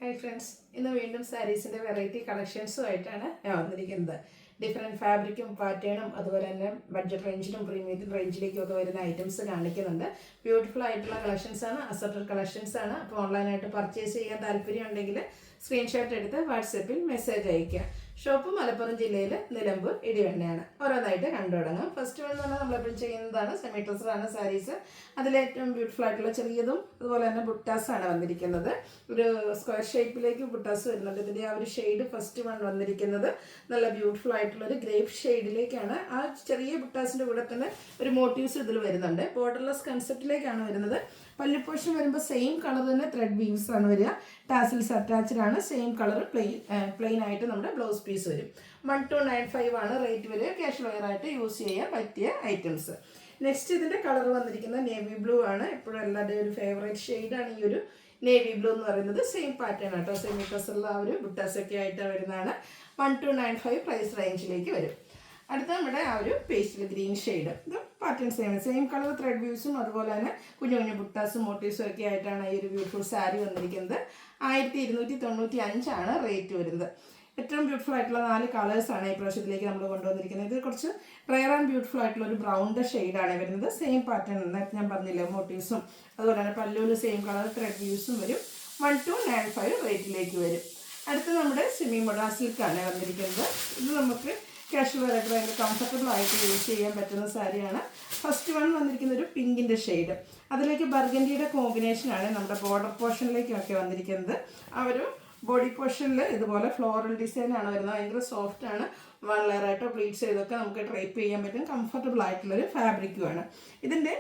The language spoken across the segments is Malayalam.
ഹായ് ഫ്രണ്ട്സ്, ഇന്ന് വീണ്ടും സാരീസിൻ്റെ വെറൈറ്റി കളക്ഷൻസുമായിട്ടാണ് ഞാൻ വന്നിരിക്കുന്നത്. ഡിഫറെൻറ്റ് ഫാബ്രിക്കും പാറ്റേണും അതുപോലെ തന്നെ ബഡ്ജറ്റ് റേഞ്ചിലും പ്രീമിയം റേഞ്ചിലേക്കും ഒക്കെ വരുന്ന ഐറ്റംസ് കാണിക്കുന്നുണ്ട്. ബ്യൂട്ടിഫുൾ ആയിട്ടുള്ള കളക്ഷൻസാണ്, അസർട്ടഡ് കളക്ഷൻസാണ്. അപ്പോൾ ഓൺലൈനായിട്ട് പർച്ചേസ് ചെയ്യാൻ താല്പര്യം ഉണ്ടെങ്കിൽ സ്ക്രീൻഷോട്ട് എടുത്ത് വാട്സപ്പിൽ മെസ്സേജ് അയയ്ക്കുക. ഷോപ്പ് മലപ്പുറം ജില്ലയിൽ നിലമ്പൂർ ഇടിവണ്ണയാണ്. ഓരോന്നായിട്ട് കണ്ടു തുടങ്ങാം. ഫസ്റ്റ് വൺ എന്ന് പറഞ്ഞാൽ നമ്മളെപ്പോഴും ചെയ്യുന്നതാണ് സെമി ട്രസറാണ് സാരീസ്. അതിലേറ്റവും ബ്യൂട്ടിഫുൾ ആയിട്ടുള്ള ചെറിയതും അതുപോലെ തന്നെ ബുട്ടാസാണ് വന്നിരിക്കുന്നത്. ഒരു സ്ക്വയർ ഷേപ്പിലേക്ക് ബുട്ടാസ് വരുന്നുണ്ട്. ഇതിൻ്റെ ആ ഒരു ഷെയ്ഡ് ഫസ്റ്റ് വൺ വന്നിരിക്കുന്നത് നല്ല ബ്യൂട്ടിഫുൾ ആയിട്ടുള്ളൊരു ഗ്രേപ്പ് ഷെയ്ഡിലേക്കാണ്. ആ ചെറിയ ബുട്ടാസിൻ്റെ കൂടെ തന്നെ ഒരു മോട്ടീവ്സ് ഇതിൽ വരുന്നുണ്ട്. ബോർഡർലെസ് കൺസെപ്റ്റിലേക്കാണ് വരുന്നത്. പല്ലു പോർഷൻ വരുമ്പോൾ സെയിം കളർ തന്നെ ത്രെഡ് വീവ്സ് ആണ് വരിക. ടാസിൽസ് അറ്റാച്ച്ഡ് ആണ്. സെയിം കളർ പ്ലെയിൻ ആയിട്ട് നമ്മുടെ ബ്ലൗസ് പീസ് വരും. 1295 ആണ് റേറ്റ് വരിക. ക്യാഷ് വെയർ ആയിട്ട് യൂസ് ചെയ്യാൻ പറ്റിയ ഐറ്റംസ്. നെക്സ്റ്റ് ഇതിൻ്റെ കളർ വന്നിരിക്കുന്നത് നേവി ബ്ലൂ ആണ്. എപ്പോഴും എല്ലാവരുടെയും ഒരു ഫേവറേറ്റ് ഷെയ്ഡാണ് ഈ ഒരു നേവി ബ്ലൂ എന്ന് പറയുന്നത്. സെയിം പാറ്റേൺ ആട്ടോ, സെമി ടസറുള്ള ആ ഒരു ബുട്ടാസൊക്കെ ആയിട്ട് വരുന്നതാണ്. 1295 പ്രൈസ് റേഞ്ചിലേക്ക് വരും. അടുത്ത നമ്മുടെ ആ ഒരു പേസ്റ്റൽ ഗ്രീൻ ഷെയ്ഡ്. ഇത് പാറ്റേൺ സെയിം കളർ ത്രെഡ് വ്യൂസും അതുപോലെ തന്നെ കുഞ്ഞു കുഞ്ഞു ബുട്ടാസും മോട്ടീവ്സും ഒക്കെ ആയിട്ടാണ് ഈ ഒരു ബ്യൂട്ടിഫുൾ സാരി വന്നിരിക്കുന്നത്. 1295 ആണ് റേറ്റ് വരുന്നത്. ഏറ്റവും ബ്യൂട്ടിഫുൾ ആയിട്ടുള്ള 4 കളേഴ്സാണ് ഈ പ്രാവശ്യത്തിലേക്ക് നമ്മൾ കൊണ്ടുവന്നിരിക്കുന്നത്. ഇത് കുറച്ച് റെയർ ആൻഡ് ബ്യൂട്ടിഫുൾ ആയിട്ടുള്ള ഒരു ബ്രൗണിൻ്റെ ഷെയ്ഡാണ് വരുന്നത്. സെയിം പാറ്റേൺ നേരത്തെ ഞാൻ പറഞ്ഞില്ലേ, മോട്ടീവ്സും അതുപോലെ തന്നെ പല്ലുവിൽ സെയിം കളർ ത്രെഡ് വ്യൂസും വരും. 1295 റേറ്റിലേക്ക് വരും. അടുത്ത് നമ്മുടെ സെമി മൊഡാ സിൽക്കാണ് വന്നിരിക്കുന്നത്. ഇത് നമുക്ക് ക്യാഷ്വൽ ആയിട്ട് ഭയങ്കര കംഫർട്ടബിൾ ആയിട്ട് യൂസ് ചെയ്യാൻ പറ്റുന്ന സാരിയാണ്. ഫസ്റ്റ് വൺ വന്നിരിക്കുന്ന ഒരു പിങ്കിൻ്റെ ഷെയ്ഡ്, അതിലേക്ക് ബർഗൻഡിയുടെ കോമ്പിനേഷനാണ് നമ്മുടെ ബോർഡർ പോർഷനിലേക്കൊക്കെ വന്നിരിക്കുന്നത്. ആ ഒരു ബോഡി പോർഷനിൽ ഇതുപോലെ ഫ്ലോറൽ ഡിസൈനാണ് വരുന്നത്. ഭയങ്കര സോഫ്റ്റാണ്. വൺ ലെയറായിട്ടോ പ്ലീറ്റ്സ് ചെയ്തൊക്കെ നമുക്ക് ഡ്രൈപ്പ് ചെയ്യാൻ പറ്റും. കംഫർട്ടബിൾ ആയിട്ടുള്ളൊരു ഫാബ്രിക്കുമാണ്. ഇതിൻ്റെ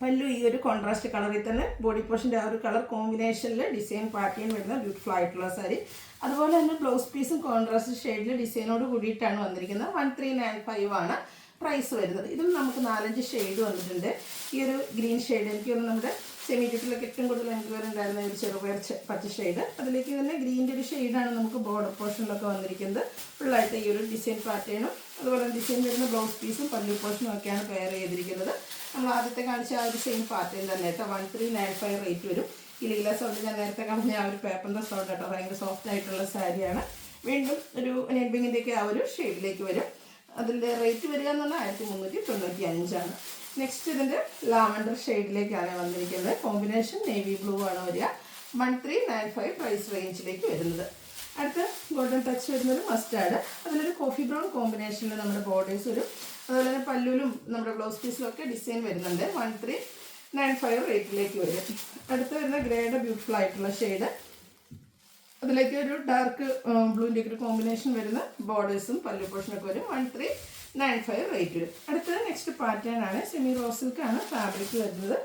പല്ലു ഈ ഒരു കോൺട്രാസ്റ്റ് കളറിൽ തന്നെ ബോഡി പോർഷൻ്റെ ആ ഒരു കളർ കോമ്പിനേഷനിൽ ഡിസൈൻ പാറ്റേൺ വരുന്ന ബ്യൂട്ടിഫുൾ ആയിട്ടുള്ള സാരി. അതുപോലെ തന്നെ ബ്ലൗസ് പീസും കോൺട്രാസ്റ്റ് ഷെയ്ഡിൽ ഡിസൈനോട് കൂടിയിട്ടാണ് വന്നിരിക്കുന്നത്. 1395 ആണ് പ്രൈസ് വരുന്നത്. ഇതിൽ നമുക്ക് 4-5 ഷെയ്ഡ് വന്നിട്ടുണ്ട്. ഈ ഒരു ഗ്രീൻ ഷെയ്ഡ് എനിക്ക് തോന്നുന്നു നമ്മുടെ സെമി ഡിറ്റിലൊക്കെ ഏറ്റവും കൂടുതൽ എനിക്ക് വരുന്നുണ്ടായിരുന്ന ഒരു ചെറുപയർ പച്ച ഷെയ്ഡ്. അതിലേക്ക് തന്നെ ഗ്രീൻ്റെ ഒരു ഷെയ്ഡാണ് നമുക്ക് ബോർഡർ പോർഷനിലൊക്കെ വന്നിരിക്കുന്നത്. ഫുള്ളായിട്ട് ഈ ഒരു ഡിസൈൻ പാറ്റേണും അതുപോലെ ഡിസൈൻ വരുന്ന ബ്ലൗസ് പീസും പല്ലു പോർഷനും ഒക്കെയാണ് പെയർ ചെയ്തിരിക്കുന്നത്. നമ്മൾ ആദ്യത്തെ കാണിച്ച ആ ഒരു സെയിം പാറ്റേൺ തന്നെ കേട്ടോ. 1395 റേറ്റ് വരും. ഈ ലീല സൗണ്ട് ഞാൻ നേരത്തെ കളഞ്ഞ ആ ഒരു പേപ്പറിൻ്റെ സൗണ്ട് കേട്ടോ. ഭയങ്കര സോഫ്റ്റ് ആയിട്ടുള്ള സാരിയാണ്. വീണ്ടും ഒരു നെൽബിങ്ങിൻ്റെയൊക്കെ ആ ഒരു ഷെയ്ഡിലേക്ക് വരും. അതിൻ്റെ റേറ്റ് വരിക എന്ന് പറഞ്ഞാൽ 1395 ആണ്. നെക്സ്റ്റ് ഇതിൻ്റെ ലാവൻഡർ ഷെയ്ഡിലേക്കാണ് വന്നിരിക്കുന്നത്. കോമ്പിനേഷൻ നേവി ബ്ലൂ ആണ് വരിക. 1395 പ്രൈസ് റേഞ്ചിലേക്ക് വരുന്നത്. അടുത്ത ഗോൾഡൻ ടച്ച് വരുന്നൊരു മസ്റ്റാർഡ്, അതിലൊരു കോഫി ബ്രൗൺ കോമ്പിനേഷനിൽ നമ്മുടെ ബോർഡേഴ്സ് വരും. അതുപോലെ തന്നെ പല്ലുവിലും നമ്മുടെ ബ്ലൗസ് പീസിലും ഒക്കെ ഡിസൈൻ വരുന്നുണ്ട്. 1395 റേറ്റിലേക്ക് വരും. അടുത്ത് വരുന്ന ഗ്രേയുടെ ബ്യൂട്ടിഫുൾ ആയിട്ടുള്ള ഷെയ്ഡ്, അതിലേക്ക് ഒരു ഡാർക്ക് ബ്ലൂവിൻ്റെ ഒരു കോമ്പിനേഷൻ വരുന്ന ബോർഡേഴ്സും പല്ലു പോർഷനൊക്കെ വരും. 1395 റേറ്റ് വരും. അടുത്തത് നെക്സ്റ്റ് പാറ്റേൺ ആണ്. സെമി റോ സിൽക്കാണ് ഫാബ്രിക് വരുന്നത്.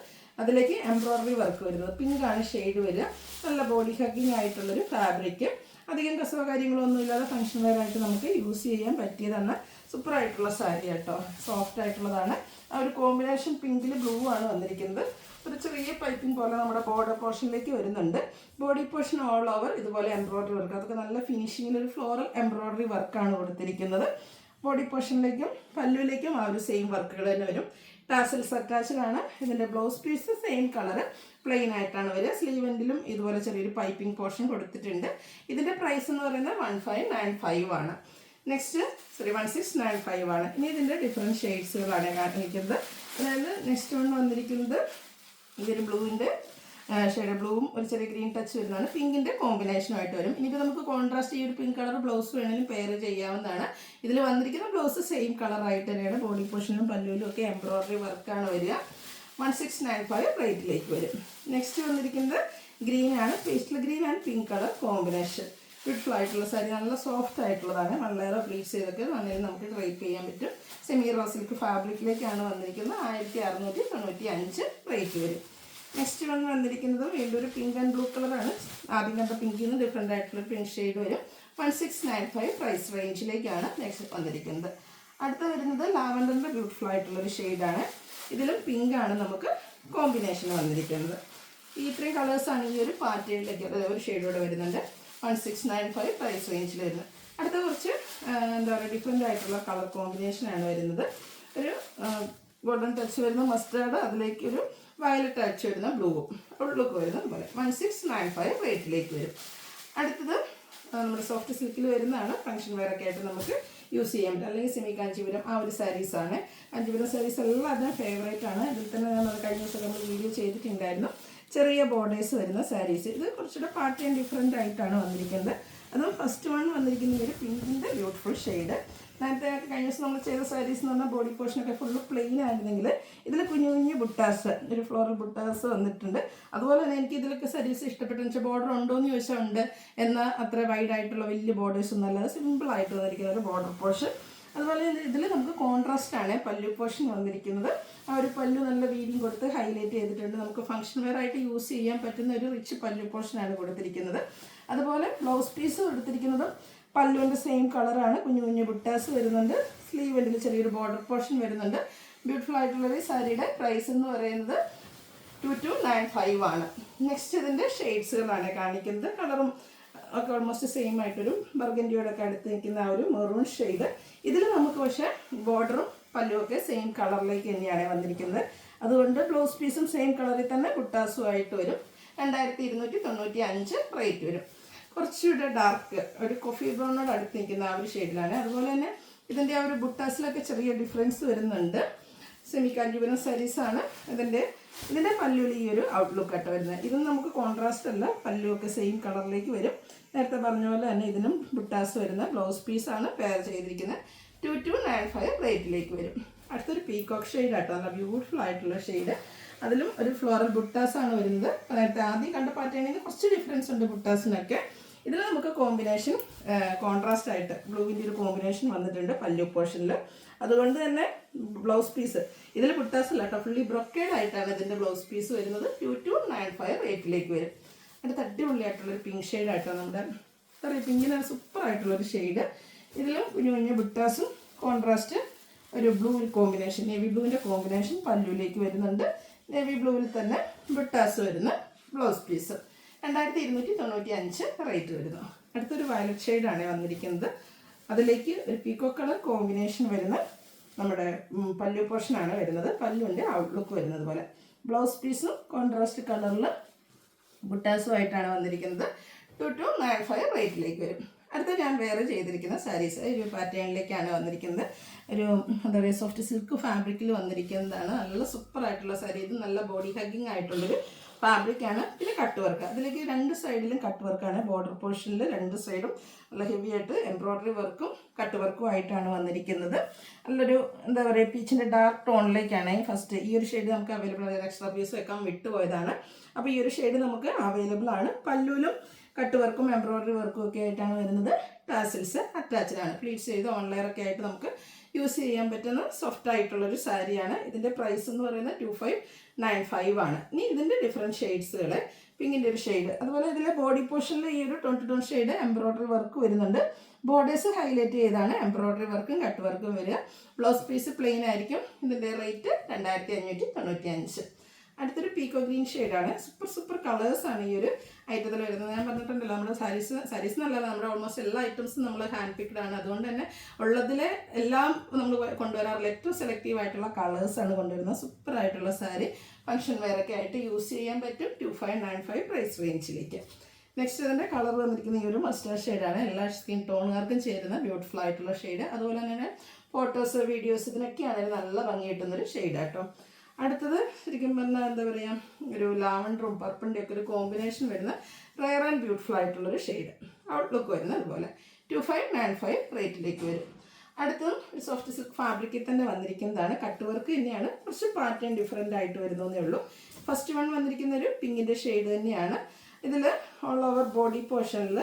അതിലേക്ക് എംബ്രോയ്ഡറി വർക്ക് വരുന്നത്. പിങ്കാണ് ഷെയ്ഡ് വരിക. നല്ല ബോഡി ഹഗ്ഗിങ് ആയിട്ടുള്ളൊരു ഫാബ്രിക്. അധികം കസവ കാര്യങ്ങളൊന്നും ഇല്ലാതെ ഫംഗ്ഷൻ വെയർ ആയിട്ട് നമുക്ക് യൂസ് ചെയ്യാൻ പറ്റിയതാണ്. സൂപ്പറായിട്ടുള്ള സാരി കേട്ടോ. സോഫ്റ്റ് ആയിട്ടുള്ളതാണ്. ആ ഒരു കോമ്പിനേഷൻ പിങ്കിൽ ബ്ലൂ ആണ് വന്നിരിക്കുന്നത്. ഒരു ചെറിയ പൈപ്പിംഗ് പോലെ നമ്മുടെ ബോർഡർ പോർഷനിലേക്ക് വരുന്നുണ്ട്. ബോഡി പോർഷൻ ഓൾ ഓവർ ഇതുപോലെ എംബ്രോയ്ഡറി വർക്ക്, അതൊക്കെ നല്ല ഫിനിഷിങ്ങിൽ ഒരു ഫ്ലോറൽ എംബ്രോയ്ഡറി വർക്കാണ് കൊടുത്തിരിക്കുന്നത്. ബോഡി പോർഷനിലേക്കും പല്ലുവിലേക്കും ആ ഒരു സെയിം വർക്കുകൾ തന്നെ വരും. ടാസൽസ് അറ്റാച്ച്ഡ് ആണ്. ഇതിൻ്റെ blouse piece same colour plain ആയിട്ടാണ് വരിക. സ്ലീവെൻറ്റിലും ഇതുപോലെ ചെറിയൊരു പൈപ്പിംഗ് പോർഷൻ കൊടുത്തിട്ടുണ്ട്. ഇതിൻ്റെ പ്രൈസ് എന്ന് പറയുന്നത് 1595 ആണ്. നെക്സ്റ്റ് 1695 ആണ്. ഇനി ഇതിൻ്റെ ഡിഫറെൻറ്റ് ഷെയ്ഡ്സുകളാണ് കാണിക്കുന്നത്. അതായത് നെക്സ്റ്റ് വൺ വന്നിരിക്കുന്നത് ഇതൊരു ബ്ലൂവിൻ്റെ ഷെയ്ഡ്, ബ്ലൂവും ഒരു ചെറിയ ഗ്രീൻ ടച്ച് വരുന്നതാണ്. പിങ്കിൻ്റെ കോമ്പിനേഷനുമായിട്ട് വരും. ഇനിയിപ്പോൾ നമുക്ക് കോൺട്രാസ്റ്റ് ഈ ഒരു പിങ്ക് കളർ ബ്ലൗസ് വേണമെങ്കിലും പെയർ ചെയ്യാവുന്നതാണ്. ഇതിൽ വന്നിരിക്കുന്ന ബ്ലൗസ് സെയിം കളറായിട്ട് തന്നെയാണ്. ബോഡി പോർഷനും പല്ലുവിലും ഒക്കെ എംബ്രോയ്ഡറി വർക്കാണ് വരിക. 1695 റേറ്റിലേക്ക് വരും. നെക്സ്റ്റ് വന്നിരിക്കുന്നത് ഗ്രീൻ ആണ്. Pastel green and pink colour combination. Beautiful ആയിട്ടുള്ള സാരി, നല്ല സോഫ്റ്റ് ആയിട്ടുള്ളതാണ്. നല്ലേറെ പ്ലീറ്റ്സ് ചെയ്തൊക്കെ നന്നായി നമുക്ക് ഡ്രൈപ്പ് ചെയ്യാൻ പറ്റും. സെമി റോ സിൽക്ക് ഫാബ്രിക്കിലേക്കാണ് വന്നിരിക്കുന്നത്. 1695 റേറ്റ് വരും. നെക്സ്റ്റ് വന്നിരിക്കുന്നത് വീണ്ടും ഒരു പിങ്ക് ആൻഡ് ബ്ലൂ കളറാണ്. ആദ്യം കണ്ട പിങ്കിൽ നിന്ന് ഡിഫറെൻ്റ് ആയിട്ടുള്ള പിങ്ക് ഷെയ്ഡ് വരും. 1695 പ്രൈസ് റേഞ്ചിലേക്കാണ് നെക്സ്റ്റ് വന്നിരിക്കുന്നത്. അടുത്ത വരുന്നത് ലാവൻഡറിൻ്റെ ബ്യൂട്ടിഫുൾ ആയിട്ടുള്ളൊരു ഷെയ്ഡാണ്. ഇതിലും പിങ്കാണ് നമുക്ക് കോമ്പിനേഷൻ വന്നിരിക്കുന്നത്. ഈ ഇത്രയും കളേഴ്സാണ് ഈ ഒരു പാറ്റേണിലേക്ക് ഒരു ഷെയ്ഡോടെ വരുന്നുണ്ട്. 1695 പ്രൈസ് റേഞ്ചിൽ വരുന്നത്. അടുത്ത കുറച്ച് എന്താ പറയുക ഡിഫറെൻ്റ് ആയിട്ടുള്ള കളർ കോമ്പിനേഷനാണ് വരുന്നത്. ഒരു ഗോൾഡൻ ടച്ച് വരുന്ന മസ്റ്റാർഡ്, അതിലേക്ക് ഒരു വയലറ്റ് ടച്ച് വരുന്ന ബ്ലൂവും ഉള്ളിലേക്ക് വരുന്ന പോലെ 1695 റേറ്റിലേക്ക് വരും. അടുത്തത് നമ്മുടെ സോഫ്റ്റ് സിൽക്കിൽ വരുന്നതാണ്. ഫംഗ്ഷൻ വെയറൊക്കെ ആയിട്ട് നമുക്ക് യൂസ് ചെയ്യാൻ പറ്റും. അല്ലെങ്കിൽ സെമി കാഞ്ചീപുരം ആ ഒരു സാരീസാണ്. കാഞ്ചീപുരം സാരീസ് എല്ലാം അതിന് ഫേവറേറ്റ് ആണ്. ഇതിൽ തന്നെ ഞാൻ കഴിഞ്ഞ ദിവസം നമ്മൾ വീഡിയോ ചെയ്തിട്ടുണ്ടായിരുന്നു. ചെറിയ ബോർഡേഴ്സ് വരുന്ന സാരീസ്. ഇത് കുറച്ചുകൂടെ പാറ്റേൺ ഡിഫറെൻ്റ് ആയിട്ടാണ് വന്നിരിക്കുന്നത്. അതും ഫസ്റ്റ് വൺ വന്നിരിക്കുന്ന ഒരു പിങ്കിൻ്റെ ബ്യൂട്ടിഫുൾ ഷെയ്ഡ്. നേരത്തെ കഴിഞ്ഞ ദിവസം നമ്മൾ ചെയ്ത സാരീസ് എന്ന് പറഞ്ഞാൽ ബോഡി പോർഷനൊക്കെ ഫുള്ള് പ്ലെയിൻ ആയിരുന്നെങ്കിൽ ഇതിൽ കുഞ്ഞു കുഞ്ഞു ബുട്ടാസ്, ഒരു ഫ്ലോറൽ ബുട്ടാസ് വന്നിട്ടുണ്ട്. അതുപോലെ തന്നെ എനിക്ക് ഇതിലൊക്കെ സാരീസ് ഇഷ്ടപ്പെട്ടെന്ന് വെച്ചാൽ ബോർഡർ ഉണ്ടോ എന്ന് ചോദിച്ചാൽ ഉണ്ട്. എന്നാൽ അത്ര വൈഡായിട്ടുള്ള വലിയ ബോർഡേഴ്സ് ഒന്നും അല്ലാതെ സിമ്പിളായിട്ട് വന്നിരിക്കുന്ന ഒരു ബോർഡർ പോർഷൻ. അതുപോലെ ഇതിൽ നമുക്ക് കോൺട്രാസ്റ്റ് ആണ് പല്ലു പോർഷൻ വന്നിരിക്കുന്നത്. ആ ഒരു പല്ലു നല്ല വീതിയും കൊടുത്ത് ഹൈലൈറ്റ് ചെയ്തിട്ടുണ്ട്. നമുക്ക് ഫംഗ്ഷൻ വെയർ ആയിട്ട് യൂസ് ചെയ്യാൻ പറ്റുന്ന ഒരു റിച്ച് പല്ലു പോർഷനാണ് കൊടുത്തിരിക്കുന്നത്. അതുപോലെ ബ്ലൗസ് പീസ് എടുത്തിരിക്കുന്നതും പല്ലുവിൻ്റെ സെയിം കളറാണ്. കുഞ്ഞു കുഞ്ഞു ബുട്ടാസ് വരുന്നുണ്ട്. സ്ലീവിൻ്റെ ചെറിയൊരു ബോർഡർ പോർഷൻ വരുന്നുണ്ട്. ബ്യൂട്ടിഫുൾ ആയിട്ടുള്ളൊരു സാരിയുടെ പ്രൈസ് എന്ന് പറയുന്നത് 2295 ആണ്. നെക്സ്റ്റ് ഇതിൻ്റെ ഷെയ്ഡ്സുകളാണ് കാണിക്കുന്നത്. കളറും ഒക്കെ ഓൾമോസ്റ്റ് സെയിം ആയിട്ടൊരു ബർഗൻഡിയോടെ ഒക്കെ അടുത്ത് നിൽക്കുന്ന ആ ഒരു മെറൂൺ ഷെയ്ഡ്. ഇതിൽ നമുക്ക് പക്ഷേ ബോർഡറും പല്ലും ഒക്കെ സെയിം കളറിലേക്ക് തന്നെയാണ് വന്നിരിക്കുന്നത്. അതുകൊണ്ട് ബ്ലൗസ് പീസും സെയിം കളറിൽ തന്നെ ബുട്ടാസും ആയിട്ട് വരും. 2295 റേറ്റ് വരും. കുറച്ചുകൂടെ ഡാർക്ക് ഒരു കോഫി ബ്രൗണിനോട് അടുത്ത് നിൽക്കുന്ന ആ ഒരു ഷെയ്ഡിലാണ്. അതുപോലെ തന്നെ ഇതിൻ്റെ ആ ഒരു ബുട്ടാസിലൊക്കെ ചെറിയ ഡിഫറൻസ് വരുന്നുണ്ട്. സെമി കാഞ്ചീപുരം സാരീസാണ്. ഇതിൻ്റെ പല്ലുവിൽ ഈ ഒരു ഔട്ട്ലുക്കായിട്ട് വരുന്നത്. ഇതും നമുക്ക് കോൺട്രാസ്റ്റ് അല്ല, പല്ലുവൊക്കെ സെയിം കളറിലേക്ക് വരും. നേരത്തെ പറഞ്ഞ പോലെ തന്നെ ഇതിനും ബുട്ടാസ് വരുന്ന ബ്ലൗസ് പീസാണ് പെയർ ചെയ്തിരിക്കുന്നത്. 2295 റേറ്റിലേക്ക് വരും. അടുത്തൊരു പീകോക്ക് ഷെയ്ഡ് ആട്ടോ, നല്ല ബ്യൂട്ടിഫുൾ ആയിട്ടുള്ള ഷെയ്ഡ്. അതിലും ഒരു ഫ്ലോറൽ ബുട്ടാസാണ് വരുന്നത്. നേരത്തെ ആദ്യം കണ്ട പാറ്റേണിന് കുറച്ച് ഡിഫറൻസ് ഉണ്ട് ബുട്ടാസിനൊക്കെ. ഇതിൽ നമുക്ക് കോമ്പിനേഷൻ കോൺട്രാസ്റ്റ് ആയിട്ട് ബ്ലൂവിൻ്റെ ഒരു കോമ്പിനേഷൻ വന്നിട്ടുണ്ട് പല്ലു പോർഷനിൽ. അതുകൊണ്ട് തന്നെ ബ്ലൗസ് പീസ് ഇതിൽ ബുട്ടാസ് അല്ല കേട്ടോ, ഫുള്ളി ബ്രൊക്കേഡ് ആയിട്ടാണ് ഇതിൻ്റെ ബ്ലൗസ് പീസ് വരുന്നത്. 2295 റേറ്റിലേക്ക് വരും. അടുത്ത അടിപൊളിയായിട്ടുള്ളൊരു പിങ്ക് ഷെയ്ഡായിട്ടാണ് നമ്മുടെ അറിയാം. പിങ്കിന് സൂപ്പറായിട്ടുള്ളൊരു ഷെയ്ഡ്. ഇതിലും കുഞ്ഞു കുഞ്ഞു ബുട്ടാസും കോൺട്രാസ്റ്റ് ഒരു ബ്ലൂ കോമ്പിനേഷൻ, നേവി ബ്ലൂവിൻ്റെ കോമ്പിനേഷൻ പല്ലുവിലേക്ക് വരുന്നുണ്ട്. നേവി ബ്ലൂവിൽ തന്നെ ബുട്ടാസ് വരുന്ന ബ്ലൗസ് പീസ്. 2295 റേറ്റ് വരുന്നു. അടുത്തൊരു വയലറ്റ് ഷെയ്ഡാണ് വന്നിരിക്കുന്നത്. അതിലേക്ക് ഒരു പീക്കോ കളർ കോമ്പിനേഷൻ വരുന്ന നമ്മുടെ പല്ലു പോർഷനാണ് വരുന്നത്. പല്ലുവിൻ്റെ ഔട്ട്ലുക്ക് വരുന്നത് പോലെ ബ്ലൗസ് പീസും കോൺട്രാസ്റ്റ് കളറിൽ ബുട്ടാസും ആയിട്ടാണ് വന്നിരിക്കുന്നത്. 2295 റേറ്റിലേക്ക് വരും. അടുത്ത ഞാൻ വേറെ ചെയ്തിരിക്കുന്ന സാരീസ് ഒരു പാറ്റേണിലേക്കാണ് വന്നിരിക്കുന്നത്. ഒരു എന്താ പറയുക സോഫ്റ്റ് സിൽക്ക് ഫാബ്രിക്കിൽ വന്നിരിക്കുന്നതാണ്. നല്ല സൂപ്പറായിട്ടുള്ള സാരി. ഇത് നല്ല ബോഡി ഹഗ്ഗിങ് ആയിട്ടുള്ളൊരു ഫാബ്രിക്കാണ്. പിന്നെ കട്ട് വർക്ക്, അതിലേക്ക് രണ്ട് സൈഡിലും കട്ട് വർക്കാണ്. ബോർഡർ പോർഷനിൽ രണ്ട് സൈഡും നല്ല ഹെവി ആയിട്ട് എംബ്രോയ്ഡറി വർക്കും കട്ട് വർക്കും ആയിട്ടാണ് വന്നിരിക്കുന്നത്. നല്ലൊരു എന്താ പറയുക പീച്ചിൻ്റെ ഡാർക്ക് ടോണിലേക്കാണ് ഫസ്റ്റ് ഈ ഒരു ഷെയ്ഡ് നമുക്ക് അവൈലബിൾ ആണ്. എക്സ്ട്രാ പീസ് വെക്കാൻ വിട്ടുപോയതാണ്. അപ്പോൾ ഈ ഒരു ഷെയ്ഡ് നമുക്ക് അവൈലബിൾ ആണ്. പല്ലുവിലും കട്ട് വർക്കും എംബ്രോയ്ഡറി വർക്കും ഒക്കെ ആയിട്ടാണ് വരുന്നത്. ടാസിൽസ് അറ്റാച്ച്ഡ് ആണ്. പ്ലീറ്റ്സ് ചെയ്ത് ഓൺലൈനൊക്കെ ആയിട്ട് നമുക്ക് യൂസ് ചെയ്യാൻ പറ്റുന്ന സോഫ്റ്റ് ആയിട്ടുള്ളൊരു സാരിയാണ്. ഇതിൻ്റെ പ്രൈസ് എന്ന് പറയുന്നത് 2595 ആണ്. ഇനി ഇതിൻ്റെ ഡിഫറെൻറ്റ് ഷെയ്ഡ്സുകൾ, പിങ്കിൻ്റെ ഒരു ഷെയ്ഡ്, അതുപോലെ ഇതിലെ ബോഡി പോർഷനിൽ ഈ ഒരു 22 ഷെയ്ഡ് എംബ്രോയ്ഡറി വർക്ക് വരുന്നുണ്ട്. ബോർഡേഴ്സ് ഹൈലൈറ്റ് ചെയ്താണ് എംബ്രോയ്ഡറി വർക്കും കട്ട് വർക്കും വരിക. ബ്ലൗസ് പീസ് പ്ലെയിൻ ആയിരിക്കും. ഇതിൻ്റെ റേറ്റ് 2595. അടുത്തൊരു പീക്കോ ഗ്രീൻ ഷെയ്ഡാണ്. സൂപ്പർ കളേഴ്സാണ് ഈ ഒരു ഐറ്റത്തിൽ വരുന്നത്. ഞാൻ പറഞ്ഞിട്ടുണ്ടല്ലോ നമ്മുടെ സാരീസ് എന്നല്ല, നമ്മുടെ ഓൾമോസ്റ്റ് എല്ലാ ഐറ്റംസും നമ്മൾ ഹാൻഡ് പിക്ഡ് ആണ്. അതുകൊണ്ട് തന്നെ ഉള്ളതിലെ എല്ലാം നമ്മൾ കൊണ്ടുവരാറില്ല. ഏറ്റവും സെലക്റ്റീവ് ആയിട്ടുള്ള കളേഴ്സാണ് കൊണ്ടുവരുന്നത്. സൂപ്പറായിട്ടുള്ള സാരി ഫംഗ്ഷൻ വെയറൊക്കെ ആയിട്ട് യൂസ് ചെയ്യാൻ പറ്റും. 2595 പ്രൈസ് റേഞ്ചിലേക്ക്. നെക്സ്റ്റ് ഇതിൻ്റെ കളർ വന്നിരിക്കുന്ന ഈ ഒരു മസ്റ്റാർഡ് ഷെയ്ഡാണ്. എല്ലാ സ്കിൻ ടോണുകാർക്കും ചേരുന്ന ബ്യൂട്ടിഫുൾ ആയിട്ടുള്ള ഷെയ്ഡ്. അതുപോലെ തന്നെ ഫോട്ടോസ് വീഡിയോസ് ഇതിനൊക്കെയാണെങ്കിൽ നല്ല ഭംഗി കിട്ടുന്നൊരു ഷെയ്ഡ് കേട്ടോ. അടുത്തത് ശരിക്കും പറഞ്ഞാൽ എന്താ പറയുക ഒരു ലാവൻഡറും പർപ്പിൻ്റെ ഒക്കെ ഒരു കോമ്പിനേഷൻ വരുന്ന റയർ ആൻഡ് ബ്യൂട്ടിഫുൾ ആയിട്ടുള്ളൊരു ഷെയ്ഡ്. ഔട്ട്ലുക്ക് വരുന്ന അതുപോലെ 2595 റേറ്റിലേക്ക് വരും. അടുത്തതും സോഫ്റ്റ് സിൽക്ക് ഫാബ്രിക്കിൽ തന്നെ വന്നിരിക്കുന്നതാണ്. കട്ട് വർക്ക് തന്നെയാണ്, കുറച്ച് പാറ്റേൺ ഡിഫറെൻ്റ് ആയിട്ട് വരുന്നതേ ഉള്ളൂ. ഫസ്റ്റ് വൺ വന്നിരിക്കുന്ന ഒരു പിങ്കിൻ്റെ ഷെയ്ഡ് തന്നെയാണ്. ഇതിൽ ഓൾ ഓവർ ബോഡി പോർഷനിൽ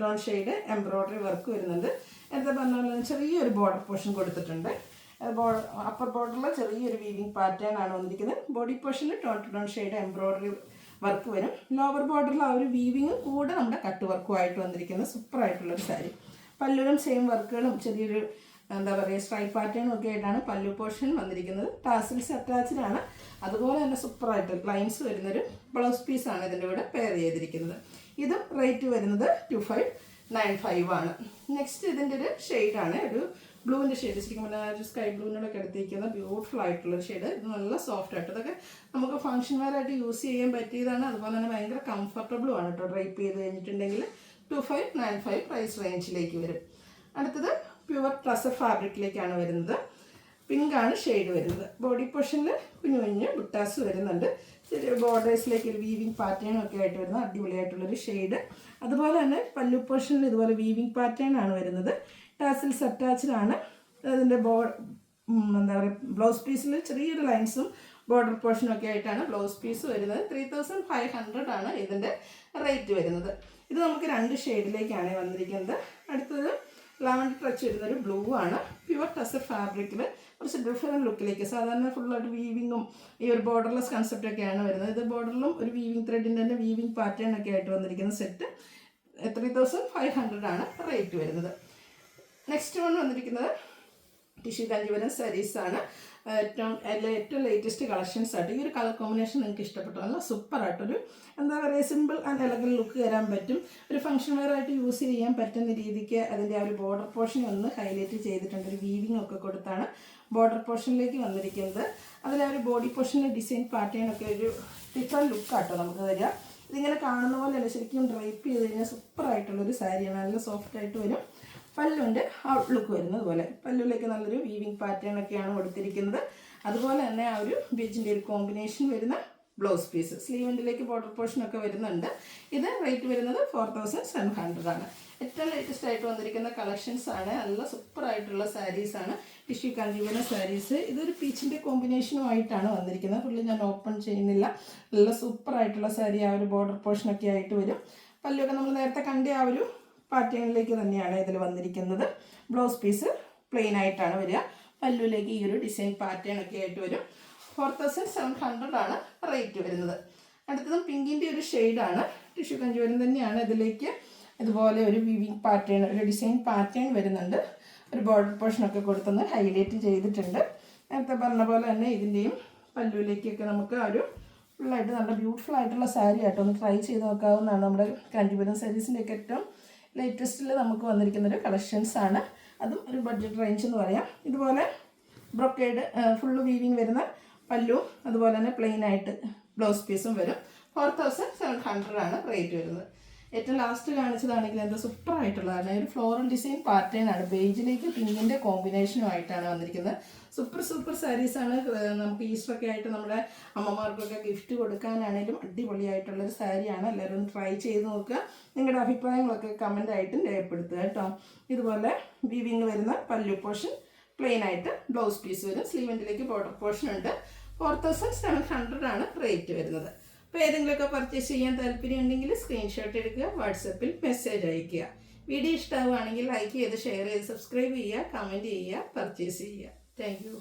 ടോൺ ഷെയ്ഡ് എംബ്രോയ്ഡറി വർക്ക് വരുന്നുണ്ട്. നേരത്തെ പറഞ്ഞ പോലെ ചെറിയൊരു ബോർഡർ പോർഷൻ കൊടുത്തിട്ടുണ്ട്. അപ്പർ ബോർഡറിൽ ചെറിയൊരു വീവിങ് പാറ്റേൺ ആണ് വന്നിരിക്കുന്നത്. ബോഡി പോർഷനിൽ ടോൺ ഷെയ്ഡ് എംബ്രോയ്ഡറി വർക്ക് വരും. ലോവർ ബോർഡറിൽ ആ ഒരു വീവിങ് കൂടെ നമ്മുടെ കട്ട് വർക്കുമായിട്ട് വന്നിരിക്കുന്ന സൂപ്പറായിട്ടുള്ളൊരു സാരി. പല്ലുവിലും സെയിം വർക്കുകളും ചെറിയൊരു എന്താ പറയുക സ്ട്രൈപ്പ് പാറ്റേണും ഒക്കെ ആയിട്ടാണ് പല്ലു പോർഷൻ വന്നിരിക്കുന്നത്. ടാസിൽസ് അറ്റാച്ച്ഡ് ആണ്. അതുപോലെ തന്നെ സൂപ്പറായിട്ട് ലൈൻസ് വരുന്നൊരു ബ്ലൗസ് പീസാണ് ഇതിൻ്റെ കൂടെ പെയർ ചെയ്തിരിക്കുന്നത്. ഇതും റേറ്റ് വരുന്നത് 2595 ആണ്. നെക്സ്റ്റ് ഇതിൻ്റെ ഒരു ഷെയ്ഡാണ് ഒരു ബ്ലൂവിൻ്റെ ഷെയ്ഡ്. ശരിക്കും പറഞ്ഞാൽ ഒരു സ്കൈ ബ്ലൂവിനോടൊക്കെ എടുത്തിരിക്കുന്ന ബ്യൂട്ടിഫുൾ ആയിട്ടുള്ള ഷെയ്ഡ്. ഇത് നല്ല സോഫ്റ്റ് ആയിട്ട് ഇതൊക്കെ നമുക്ക് ഫംഗ്ഷൻ വെയർ ആയിട്ട് യൂസ് ചെയ്യാൻ പറ്റിയതാണ്. അതുപോലെ തന്നെ ഭയങ്കര കംഫർട്ടബിളും ആണ് കേട്ടോ. ഡ്രൈപ്പ് ചെയ്ത് കഴിഞ്ഞിട്ടുണ്ടെങ്കിൽ 2595 പ്രൈസ് റേഞ്ചിലേക്ക് വരും. അടുത്തത് പ്യുവർ ടസർ ഫാബ്രിക്കിലേക്കാണ് വരുന്നത്. പിങ്കാണ് ഷെയ്ഡ് വരുന്നത്. ബോഡി പോർഷനിൽ കുഞ്ഞു കുഞ്ഞ് ബുട്ടാസ് വരുന്നുണ്ട്. ചെറിയ ബോർഡേഴ്സിലേക്ക് ഒരു വീവിങ് പാറ്റേൺ ഒക്കെ ആയിട്ട് വരുന്ന അടിപൊളിയായിട്ടുള്ളൊരു ഷെയ്ഡ്. അതുപോലെ തന്നെ പല്ലു പോർഷനിൽ ഇതുപോലെ വീവിങ് പാറ്റേൺ ആണ് വരുന്നത്. ടാസിൽസ് അറ്റാച്ച്ഡ് ആണ്. അതിൻ്റെ എന്താ പറയുക, ബ്ലൗസ് പീസിൽ ചെറിയൊരു ലൈൻസും ബോർഡർ പോർഷനും ഒക്കെ ആയിട്ടാണ് ബ്ലൗസ് പീസ് വരുന്നത്. 3500 ആണ് ഇതിൻ്റെ റേറ്റ് വരുന്നത്. ഇത് നമുക്ക് 2 ഷെയ്ഡിലേക്കാണ് വന്നിരിക്കുന്നത്. അടുത്തത് ലാവൻഡർ ടച്ച് വരുന്നൊരു ബ്ലൂ ആണ്. പ്യുവർ ടസർ ഫാബ്രിക്കിൽ കുറച്ച് ഡിഫറെൻറ്റ് ലുക്കിലേക്ക്, സാധാരണ ഫുള്ളായിട്ട് വീവിങ്ങും ഈ ഒരു ബോർഡർലെസ് കൺസെപ്റ്റൊക്കെയാണ് വരുന്നത്. ഇത് ബോർഡറിലും ഒരു വീവിങ് ത്രെഡിൻ്റെ തന്നെ വീവിങ് പാറ്റേൺ ഒക്കെ ആയിട്ട് വന്നിരിക്കുന്ന സെറ്റ് 3500 ആണ് റേറ്റ് വരുന്നത്. നെക്സ്റ്റ് വൺ വന്നിരിക്കുന്നത് ടിഷ്യൂ കാഞ്ചീപുരം സാരീസാണ്. ഏറ്റവും ലേറ്റസ്റ്റ് കളക്ഷൻസ് ആയിട്ട് ഈ ഒരു കളർ കോമ്പിനേഷൻ നിങ്ങൾക്ക് ഇഷ്ടപ്പെട്ടു. നല്ല സൂപ്പറായിട്ടൊരു എന്താ പറയുക, സിമ്പിൾ ആൻഡ് എലഗൻറ്റ് ലുക്ക് തരാൻ പറ്റും. ഒരു ഫംഗ്ഷൻ വെയർ ആയിട്ട് യൂസ് ചെയ്യാൻ പറ്റുന്ന രീതിക്ക് അതിൻ്റെ ആ ഒരു ബോർഡർ പോർഷൻ ഒന്ന് ഹൈലൈറ്റ് ചെയ്തിട്ടുണ്ട്. ഒരു വീവിങ് ഒക്കെ കൊടുത്താണ് ബോർഡർ പോർഷനിലേക്ക് വന്നിരിക്കുന്നത്. അതിൽ ആ ഒരു ബോഡി പോർഷനിൽ ഡിസൈൻ പാറ്റേൺ ഒക്കെ ഒരു ഡിഫറെൻറ്റ് ലുക്കാട്ടോ നമുക്ക് തരിക. ഇതിങ്ങനെ കാണുന്ന പോലെയല്ല, ശരിക്കും ഡ്രൈപ്പ് ചെയ്ത് കഴിഞ്ഞാൽ സൂപ്പറായിട്ടുള്ളൊരു സാരിയാണ്. നല്ല സോഫ്റ്റ് ആയിട്ട് വരും. പല്ലുവിൻ്റെ ഔട്ട്ലുക്ക് വരുന്നത് പോലെ പല്ലുവിലേക്ക് നല്ലൊരു വീവിങ് പാറ്റേൺ ഒക്കെയാണ് കൊടുത്തിരിക്കുന്നത്. അതുപോലെ തന്നെ ആ ഒരു ബീച്ചിൻ്റെ ഒരു കോമ്പിനേഷൻ വരുന്ന ബ്ലൗസ് പീസ്, സ്ലീവെൻഡിലേക്ക് ബോർഡർ പോർഷനൊക്കെ വരുന്നുണ്ട്. ഇത് റേറ്റ് വരുന്നത് 4700 ആണ്. ഏറ്റവും ലേറ്റസ്റ്റ് ആയിട്ട് വന്നിരിക്കുന്ന കളക്ഷൻസ് ആണ്. നല്ല സൂപ്പറായിട്ടുള്ള സാരീസാണ്. ടിഷ്യൂ കാഞ്ചീപുരം സാരീസ്. ഇതൊരു പീച്ചിൻ്റെ കോമ്പിനേഷനുമായിട്ടാണ് വന്നിരിക്കുന്നത്. ഫുള്ള് ഞാൻ ഓപ്പൺ ചെയ്യുന്നില്ല. നല്ല സൂപ്പറായിട്ടുള്ള സാരി. ആ ഒരു ബോർഡർ പോർഷനൊക്കെ ആയിട്ട് വരും. പല്ലുവൊക്കെ നമ്മൾ നേരത്തെ കണ്ട ആ ഒരു പാറ്റേണിലേക്ക് തന്നെയാണ് ഇതിൽ വന്നിരിക്കുന്നത്. ബ്ലൗസ് പീസ് പ്ലെയിൻ ആയിട്ടാണ് വരിക. പല്ലുവിലേക്ക് ഈ ഒരു ഡിസൈൻ പാറ്റേൺ ഒക്കെ ആയിട്ട് വരും. 4700 ആണ് റേറ്റ് വരുന്നത്. അടുത്തതും പിങ്കിൻ്റെ ഒരു ഷെയ്ഡാണ്. ടിഷ്യൂ കാഞ്ചീപുരം തന്നെയാണ്. ഇതിലേക്ക് ഇതുപോലെ ഒരു വീവിങ് പാറ്റേൺ, ഒരു ഡിസൈൻ പാറ്റേൺ വരുന്നുണ്ട്. ഒരു ബോർഡർ പോർഷനൊക്കെ കൊടുത്തൊന്ന് ഹൈലൈറ്റ് ചെയ്തിട്ടുണ്ട്. നേരത്തെ പറഞ്ഞ പോലെ തന്നെ ഇതിൻ്റെയും പല്ലുവിലേക്കൊക്കെ നമുക്ക് ആ ഒരു ഫുള്ളായിട്ട് നല്ല ബ്യൂട്ടിഫുൾ ആയിട്ടുള്ള സാരി ആയിട്ട് ഒന്ന് ട്രൈ ചെയ്ത് നോക്കാവുന്നതാണ്. നമ്മുടെ കാഞ്ചീപുരം സാരീസിൻ്റെയൊക്കെ ഏറ്റവും ലേറ്റസ്റ്റിൽ നമുക്ക് വന്നിരിക്കുന്നൊരു കളക്ഷൻസാണ്. അതും ഒരു ബഡ്ജറ്റ് റേഞ്ച് എന്ന് പറയാം. ഇതുപോലെ ബ്രൊക്കേഡ് ഫുള്ള് വീവിങ് വരുന്ന പല്ലും അതുപോലെ തന്നെ പ്ലെയിൻ ആയിട്ട് ബ്ലൗസ് പീസും വരും. 4700 ആണ് റേറ്റ് വരുന്നത്. ഏറ്റവും ലാസ്റ്റ് കാണിച്ചതാണെങ്കിൽ എന്താ സൂപ്പറായിട്ടുള്ളതാണ്. ഒരു ഫ്ലോറൽ ഡിസൈൻ പാറ്റേൺ ആണ്. ബേജിലേക്ക് പിങ്കിൻ്റെ കോമ്പിനേഷനുമായിട്ടാണ് വന്നിരിക്കുന്നത്. സൂപ്പർ സാരീസാണ്. നമുക്ക് ഈസ്റ്ററൊക്കെ ആയിട്ട് നമ്മുടെ അമ്മമാർക്കൊക്കെ ഗിഫ്റ്റ് കൊടുക്കാനാണെങ്കിലും അടിപൊളിയായിട്ടുള്ളൊരു സാരിയാണ്. എല്ലാവരും ഒന്ന് ട്രൈ ചെയ്ത് നോക്കുക. നിങ്ങളുടെ അഭിപ്രായങ്ങളൊക്കെ കമൻ്റായിട്ടും രേഖപ്പെടുത്തുക കേട്ടോ. ഇതുപോലെ വീവിങ് വരുന്ന പല്ലു പോർഷൻ, പ്ലെയിൻ ആയിട്ട് ബ്ലൗസ് പീസ് വരും. സ്ലീവെൻഡിലേക്ക് ബോർഡർ പോർഷൻ ഉണ്ട്. 4700 ആണ് റേറ്റ് വരുന്നത്. അപ്പോൾ ഏതെങ്കിലുമൊക്കെ പർച്ചേസ് ചെയ്യാൻ താല്പര്യം ഉണ്ടെങ്കിൽ സ്ക്രീൻഷോട്ട് എടുക്കുക, വാട്സപ്പിൽ മെസ്സേജ് അയയ്ക്കുക. വീഡിയോ ഇഷ്ടമാവുകയാണെങ്കിൽ ലൈക്ക് ചെയ്ത് ഷെയർ ചെയ്ത് സബ്സ്ക്രൈബ് ചെയ്യുക, കമൻറ്റ് ചെയ്യുക, പർച്ചേസ് ചെയ്യുക. Thank you.